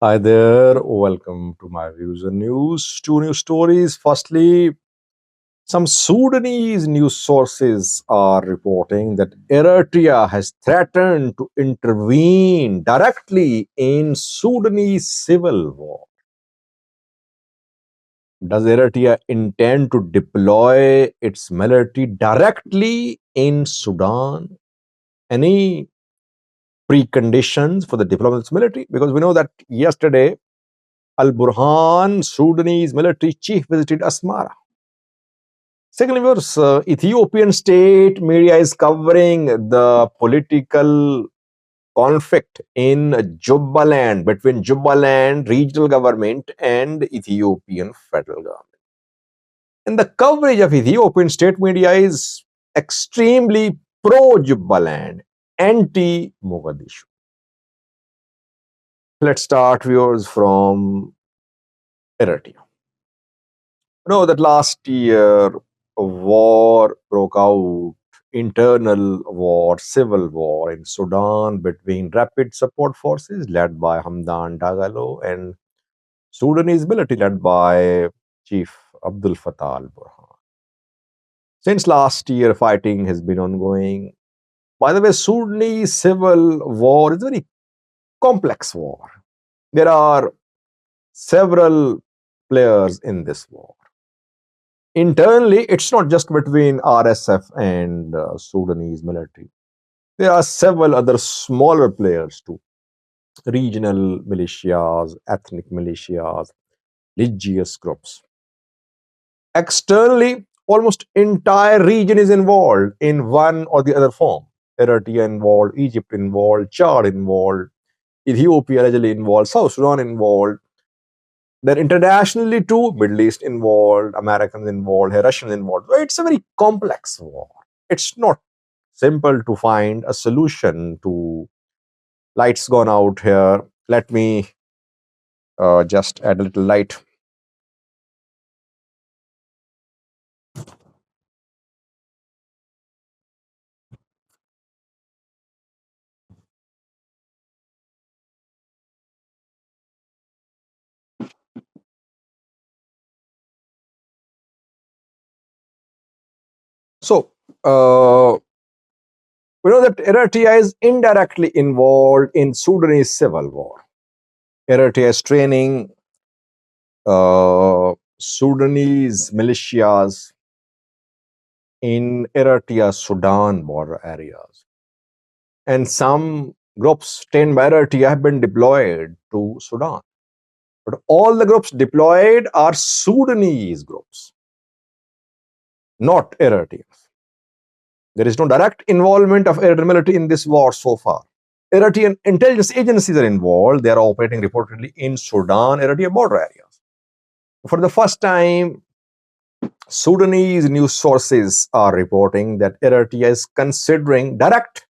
Hi there, welcome to my views and news. Two news stories. Firstly, some Sudanese news sources are reporting that Eritrea has threatened to intervene directly in Sudanese civil war. Does Eritrea intend to deploy its military directly in Sudan? Any preconditions for the deployment of its military? Because we know that yesterday Al Burhan, Sudanese military chief, visited Asmara. Secondly, viewers, Ethiopian state media is covering the political conflict in Jubaland between Jubaland regional government and Ethiopian federal government. And the coverage of Ethiopian state media is extremely pro-Jubaland, anti-Mogadishu. Let's start, viewers, from Eritrea. Know that last year a war broke out, internal war, civil war in Sudan between rapid support forces led by Hamdan Dagalo and Sudanese military led by Chief Abdul Fattah al-Burhan. Since last year, fighting has been ongoing. By the way, Sudanese civil war is a very complex war. There are several players in this war. Internally, it's not just between RSF and Sudanese military. There are several other smaller players too. Regional militias, ethnic militias, religious groups. Externally, almost entire region is involved in one or the other form. Eritrea involved, Egypt involved, Chad involved, Ethiopia allegedly involved, South Sudan involved. Then internationally too, Middle East involved, Americans involved, Russians involved. So it's a very complex war. It's not simple to find a solution to lights gone out here. Let me just add a little light. So, we know that Eritrea is indirectly involved in Sudanese civil war. Eritrea is training Sudanese militias in Eritrea, Sudan border areas. And some groups trained by Eritrea have been deployed to Sudan. But all the groups deployed are Sudanese groups, not Eritreans. There is no direct involvement of Eritrean military in this war so far. Eritrean intelligence agencies are involved. They are operating reportedly in Sudan, Eritrea border areas. For the first time, Sudanese news sources are reporting that Eritrea is considering direct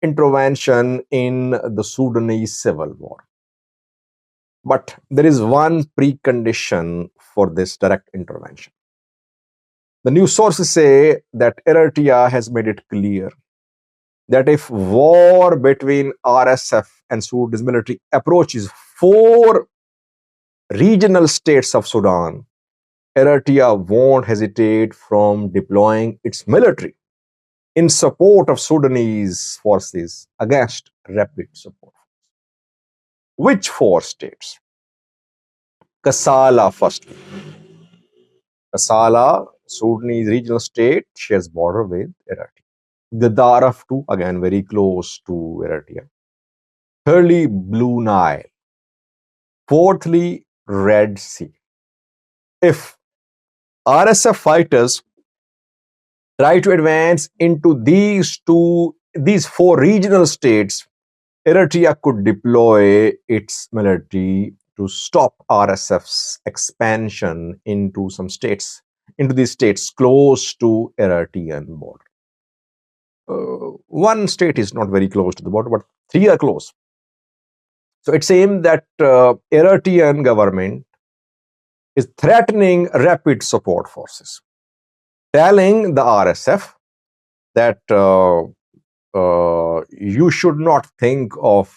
intervention in the Sudanese civil war. But there is one precondition for this direct intervention. The news sources say that Eritrea has made it clear that if war between RSF and Sudanese military approaches 4 regional states of Sudan, Eritrea won't hesitate from deploying its military in support of Sudanese forces against rapid support. Which 4 states? Kassala first. Kassala, Sudanese regional state, shares border with Eritrea. Gadaref too, again very close to Eritrea. Thirdly, Blue Nile. Fourthly, Red Sea. If RSF fighters try to advance into these 4 regional states, Eritrea could deploy its military to stop RSF's expansion into some states, into these states close to Eritrean border. One state is not very close to the border, but 3 are close. So it's aimed that Eritrean government is threatening rapid support forces, telling the RSF that you should not think of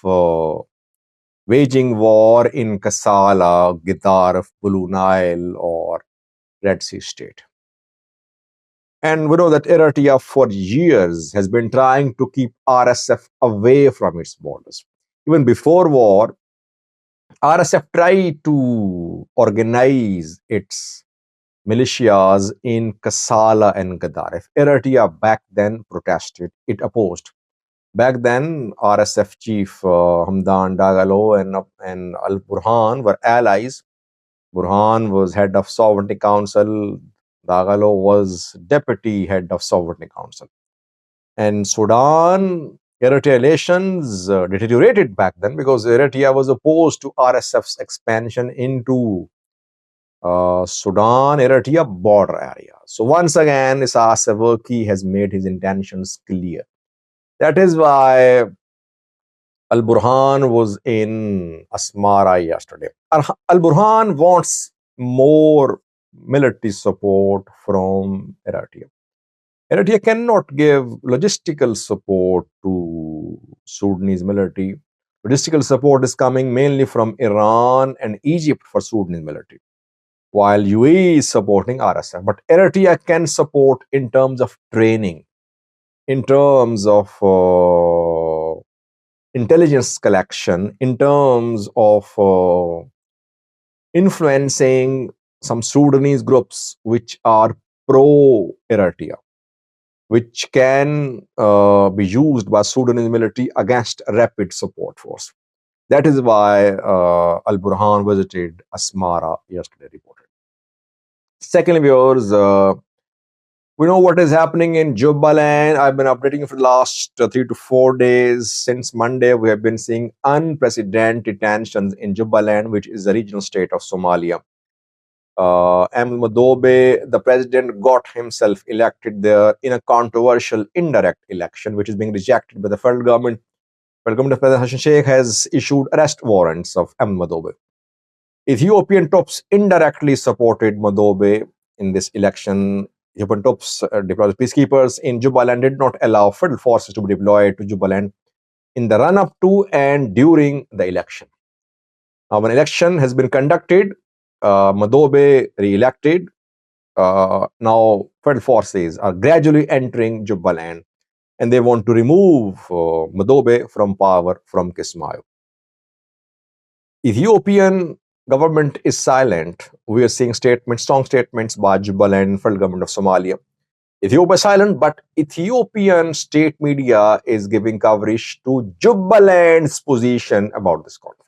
waging war in Kassala, Gitarf, Blue Nile, or Red Sea State. And we know that Eritrea for years has been trying to keep RSF away from its borders. Even before war, RSF tried to organize its militias in Kassala and Gadaref. Eritrea back then protested, it opposed. Back then, RSF chief Hamdan Dagalo and Al Burhan were allies. Burhan was head of Sovereignty Council. Dagalo was deputy head of Sovereignty Council. And Sudan, Eritrea relations deteriorated back then because Eritrea was opposed to RSF's expansion into Sudan, Eritrea border area. So once again, Isaias Afwerki has made his intentions clear. That is why Al Burhan was in Asmara yesterday. Al Burhan wants more military support from Eritrea. Eritrea cannot give logistical support to Sudanese military. Logistical support is coming mainly from Iran and Egypt for Sudanese military, while UAE is supporting RSF. But Eritrea can support in terms of training, in terms of intelligence collection, in terms of influencing some Sudanese groups which are pro-Eritrea, which can be used by Sudanese military against a rapid support force. That is why Al Burhan visited Asmara yesterday, reported. Secondly, viewers, we know what is happening in Jubaland. I've been updating you for the last 3 to 4 days. Since Monday, we have been seeing unprecedented tensions in Jubaland, which is the regional state of Somalia. Madobe, the president, got himself elected there in a controversial indirect election, which is being rejected by the federal government. The government of President Hassan Sheikh has issued arrest warrants of Madobe. Ethiopian troops indirectly supported Madobe in this election. Ethiopian troops deployed peacekeepers in Jubaland did not allow federal forces to be deployed to Jubaland in the run-up to and during the election. Now, when election has been conducted, Madobe re-elected. Now, federal forces are gradually entering Jubaland, and they want to remove Madobe from power from Kismayo. Ethiopian government is silent. We are seeing statements, strong statements by Jubaland, federal government of Somalia. Ethiopia is silent, but Ethiopian state media is giving coverage to Jubaland's position about this conflict.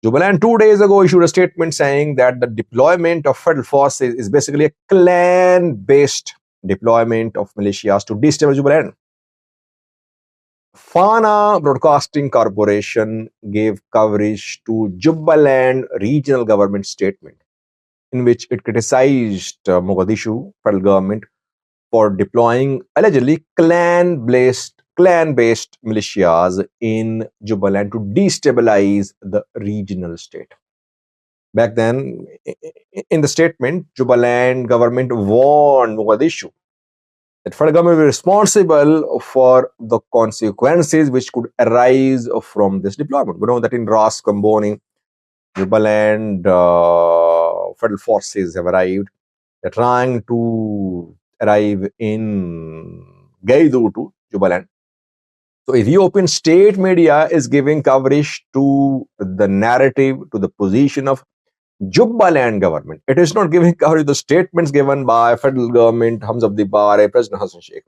Jubaland 2 days ago issued a statement saying that the deployment of federal forces is basically a clan-based deployment of militias to destabilize Jubaland. Fana Broadcasting Corporation gave coverage to Jubaland regional government statement, in which it criticized Mogadishu federal government for deploying allegedly clan-based militias in Jubaland to destabilize the regional state. Back then, in the statement, Jubaland government warned Mogadishu that federal government will be responsible for the consequences which could arise from this deployment. We know that in Ras Kamboni, Jubaland federal forces have arrived. They're trying to arrive in Gaidu to Jubaland. So Ethiopian state media is giving coverage to the narrative, to the position of Jubaland government. It is not giving coverage to the statements given by federal government, Hamza Abdi Bare, President Hassan Sheikh.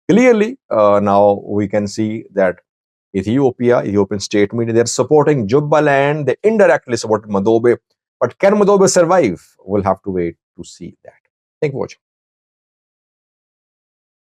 Clearly, now we can see that Ethiopian state media, they're supporting Jubaland. They indirectly supported Madobe. But can Madobe survive? We'll have to wait to see that. Thank you for watching.